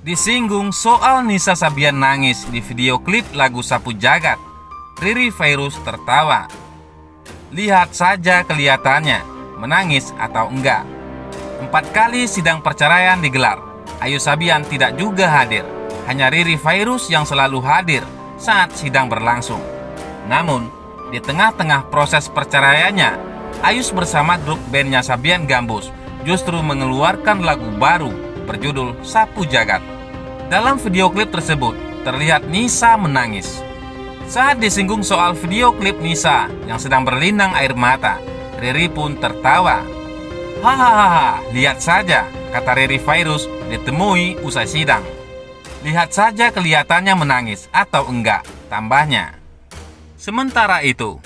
Disinggung soal Nisa Sabian nangis di video klip lagu Sapu Jagat. Riri Virus tertawa. Lihat saja kelihatannya, menangis atau enggak. 4 kali sidang perceraian digelar. Ayu Sabian tidak juga hadir. Hanya Riri Virus yang selalu hadir saat sidang berlangsung. Namun, di tengah-tengah proses perceraiannya, Ayus bersama grup bandnya Sabian Gambus justru mengeluarkan lagu baru berjudul Sapu Jagat. Dalam video klip tersebut, terlihat Nisa menangis. Saat disinggung soal video klip Nisa yang sedang berlinang air mata, Riri pun tertawa. Hahaha, lihat saja, kata Riri Virus ditemui usai sidang. Lihat saja kelihatannya menangis atau enggak, tambahnya. Sementara itu,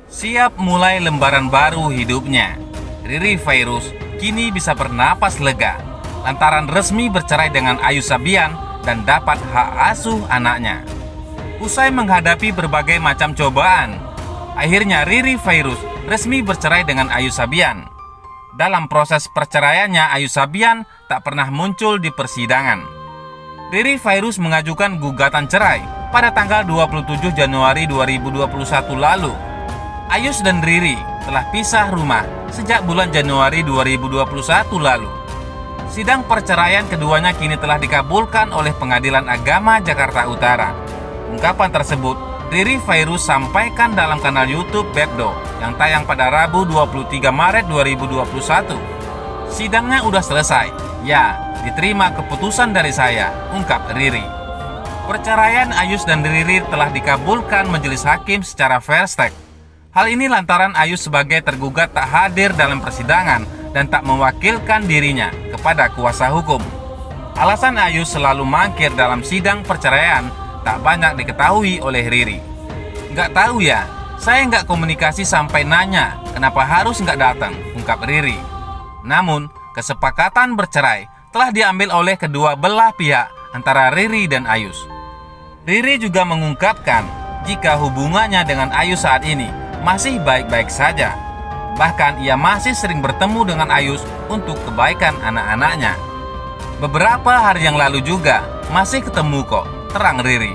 siap mulai lembaran baru hidupnya, Riri Virus kini bisa bernapas lega lantaran resmi bercerai dengan Ayu Sabian dan dapat hak asuh anaknya. Usai menghadapi berbagai macam cobaan, akhirnya Riri Virus resmi bercerai dengan Ayu Sabian. Dalam proses perceraiannya, Ayu Sabian tak pernah muncul di persidangan. Riri Virus mengajukan gugatan cerai pada tanggal 27 Januari 2021 lalu. Ayus dan Riri telah pisah rumah sejak bulan Januari 2021 lalu. Sidang perceraian keduanya kini telah dikabulkan oleh Pengadilan Agama Jakarta Utara. Ungkapan tersebut Riri Virus sampaikan dalam kanal YouTube Bepdo yang tayang pada Rabu 23 Maret 2021. Sidangnya udah selesai. Ya, diterima keputusan dari saya, ungkap Riri. Perceraian Ayus dan Riri telah dikabulkan majelis hakim secara fair stake. Hal ini lantaran Ayus sebagai tergugat tak hadir dalam persidangan dan tak mewakilkan dirinya kepada kuasa hukum. Alasan Ayus selalu mangkir dalam sidang perceraian tak banyak diketahui oleh Riri. Nggak tahu ya, saya nggak komunikasi sampai nanya kenapa harus nggak datang, ungkap Riri. Namun, kesepakatan bercerai telah diambil oleh kedua belah pihak antara Riri dan Ayus. Riri juga mengungkapkan jika hubungannya dengan Ayus saat ini masih baik-baik saja. Bahkan ia masih sering bertemu dengan Ayus untuk kebaikan anak-anaknya. Beberapa hari yang lalu juga masih ketemu kok, terang Riri.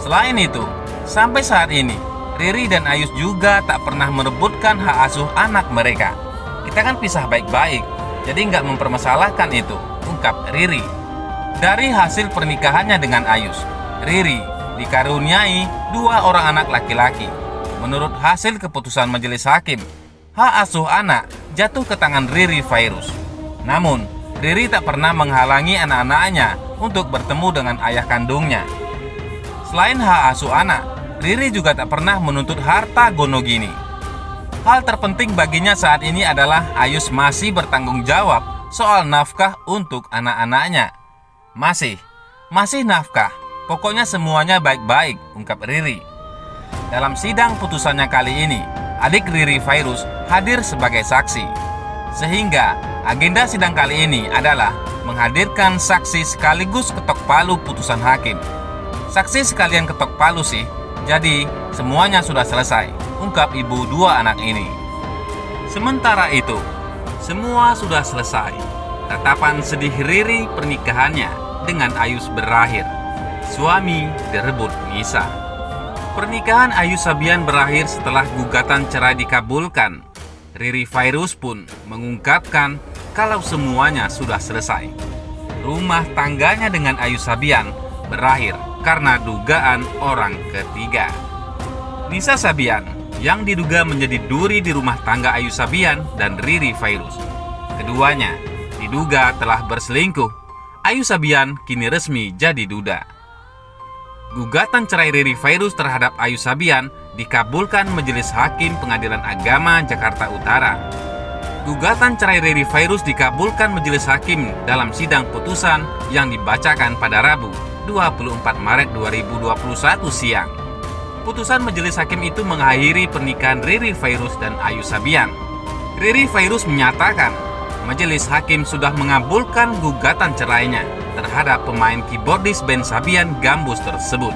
Selain itu, sampai saat ini Riri dan Ayus juga tak pernah merebutkan hak asuh anak mereka. Kita kan pisah baik-baik, jadi nggak mempermasalahkan itu, ungkap Riri. Dari hasil pernikahannya dengan Ayus, Riri dikaruniai 2 orang anak laki-laki. Menurut hasil keputusan majelis hakim, hak asuh anak jatuh ke tangan Riri Virus. Namun, Riri tak pernah menghalangi anak-anaknya untuk bertemu dengan ayah kandungnya. Selain hak asuh anak, Riri juga tak pernah menuntut harta gono gini. Hal terpenting baginya saat ini adalah Ayus masih bertanggung jawab soal nafkah untuk anak-anaknya. Masih nafkah. Pokoknya semuanya baik-baik, ungkap Riri. Dalam sidang putusannya kali ini, adik Riri Virus hadir sebagai saksi. Sehingga agenda sidang kali ini adalah menghadirkan saksi sekaligus ketok palu putusan hakim. Saksi sekalian ketok palu sih, jadi semuanya sudah selesai, ungkap ibu 2 anak ini. Sementara itu, semua sudah selesai. Tatapan sedih Riri pernikahannya dengan Ayus berakhir. Suami direbut Nisa. Pernikahan Ayu Sabian berakhir setelah gugatan cerai dikabulkan. Riri Virus pun mengungkapkan kalau semuanya sudah selesai. Rumah tangganya dengan Ayu Sabian berakhir karena dugaan orang ketiga. Nisa Sabian yang diduga menjadi duri di rumah tangga Ayu Sabian dan Riri Virus. Keduanya diduga telah berselingkuh. Ayu Sabian kini resmi jadi duda. Gugatan cerai Riri Virus terhadap Ayu Sabian dikabulkan Majelis Hakim Pengadilan Agama Jakarta Utara. Gugatan cerai Riri Virus dikabulkan Majelis Hakim dalam sidang putusan yang dibacakan pada Rabu 24 Maret 2021 siang. Putusan Majelis Hakim itu mengakhiri pernikahan Riri Virus dan Ayu Sabian. Riri Virus menyatakan Majelis Hakim sudah mengabulkan gugatan cerainya terhadap pemain keyboardis band Sabian Gambus tersebut.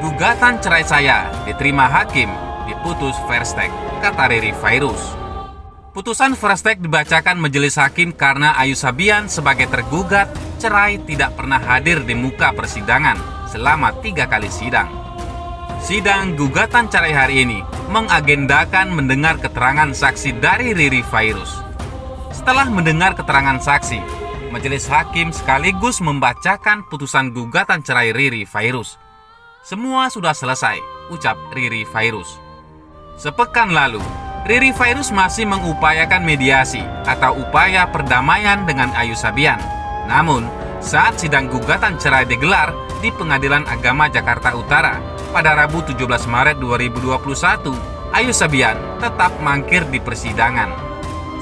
Gugatan cerai saya diterima hakim, diputus fair stake, kata Riri Virus. Putusan fair stake dibacakan Majelis Hakim karena Ayu Sabian sebagai tergugat Cerai tidak pernah hadir di muka persidangan selama 3 kali sidang. Sidang gugatan cerai hari ini mengagendakan mendengar keterangan saksi dari Riri Fairuz. Setelah mendengar keterangan saksi, majelis hakim sekaligus membacakan putusan gugatan cerai Riri Fairuz. Semua sudah selesai, ucap Riri Fairuz. Sepekan lalu, Riri Fairuz masih mengupayakan mediasi atau upaya perdamaian dengan Ayu Sabian. Namun, saat sidang gugatan cerai digelar di Pengadilan Agama Jakarta Utara pada Rabu 17 Maret 2021, Ayu Sabian tetap mangkir di persidangan.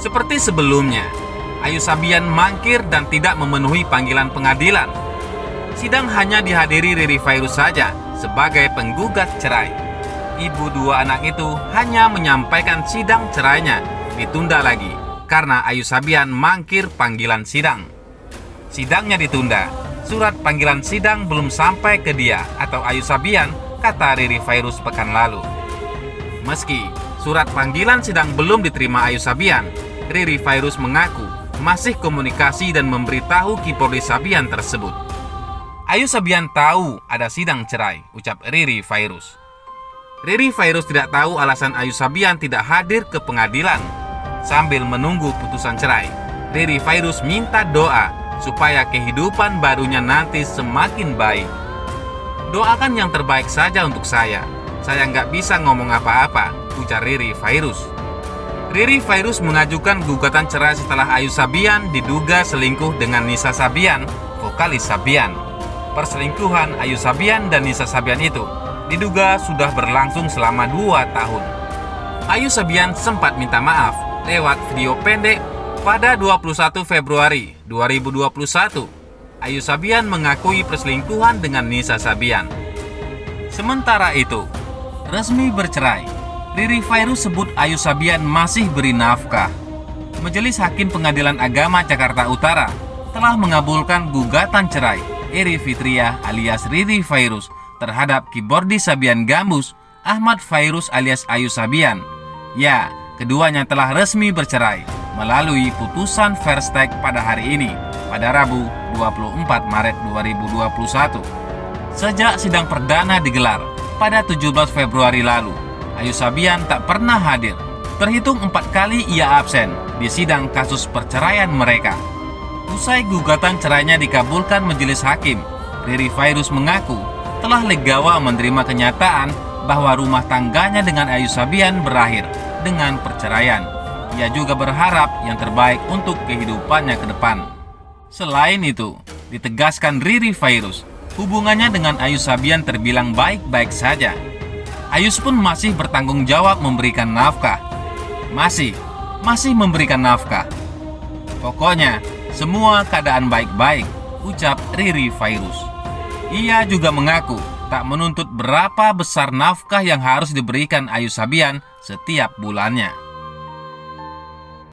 Seperti sebelumnya, Ayu Sabian mangkir dan tidak memenuhi panggilan pengadilan. Sidang hanya dihadiri Riri Fairuz saja sebagai penggugat cerai. Ibu 2 anak itu hanya menyampaikan sidang cerainya ditunda lagi karena Ayu Sabian mangkir panggilan sidang. Sidangnya ditunda, surat panggilan sidang belum sampai ke dia atau Ayu Sabian, kata Riri Fairuz pekan lalu. Meski surat panggilan sidang belum diterima Ayu Sabian, Riri Fairuz mengaku masih komunikasi dan memberitahu Kipolri Sabian tersebut. Ayu Sabian tahu ada sidang cerai, ucap Riri Fairuz. Riri Fairuz tidak tahu alasan Ayu Sabian tidak hadir ke pengadilan. Sambil menunggu putusan cerai, Riri Fairuz minta doa supaya kehidupan barunya nanti semakin baik. Doakan yang terbaik saja untuk saya nggak bisa ngomong apa-apa, ujar Riri Fairuz. Riri Fairuz mengajukan gugatan cerai setelah Ayu Sabian diduga selingkuh dengan Nisa Sabian, vokalis Sabian. Perselingkuhan Ayu Sabian dan Nisa Sabian itu diduga sudah berlangsung selama 2 tahun. Ayu Sabian sempat minta maaf lewat video pendek pada 21 Februari 2021. Ayu Sabian mengakui perselingkuhan dengan Nisa Sabian. Sementara itu, resmi bercerai, Riri Fairuz sebut Ayu Sabian masih beri nafkah. Majelis Hakim Pengadilan Agama Jakarta Utara telah mengabulkan gugatan cerai Eri Fitria alias Riri Fairuz terhadap keyboardis Sabian Gambus, Ahmad Fairuz alias Ayu Sabian. Ya, keduanya telah resmi bercerai melalui putusan first take pada hari ini, pada Rabu 24 Maret 2021. Sejak sidang perdana digelar pada 17 Februari lalu, Ayu Sabian tak pernah hadir. Terhitung 4 kali ia absen di sidang kasus perceraian mereka. Usai gugatan cerainya dikabulkan majelis hakim, Riri Fairuz mengaku telah legawa menerima kenyataan bahwa rumah tangganya dengan Ayu Sabian berakhir dengan perceraian. Ia juga berharap yang terbaik untuk kehidupannya ke depan. Selain itu, ditegaskan Riri Fairuz, hubungannya dengan Ayu Sabian terbilang baik-baik saja. Ayus pun masih bertanggung jawab memberikan nafkah. Masih memberikan nafkah. Pokoknya, semua keadaan baik-baik, ucap Riri Fairuz. Ia juga mengaku tak menuntut berapa besar nafkah yang harus diberikan Ayu Sabian setiap bulannya.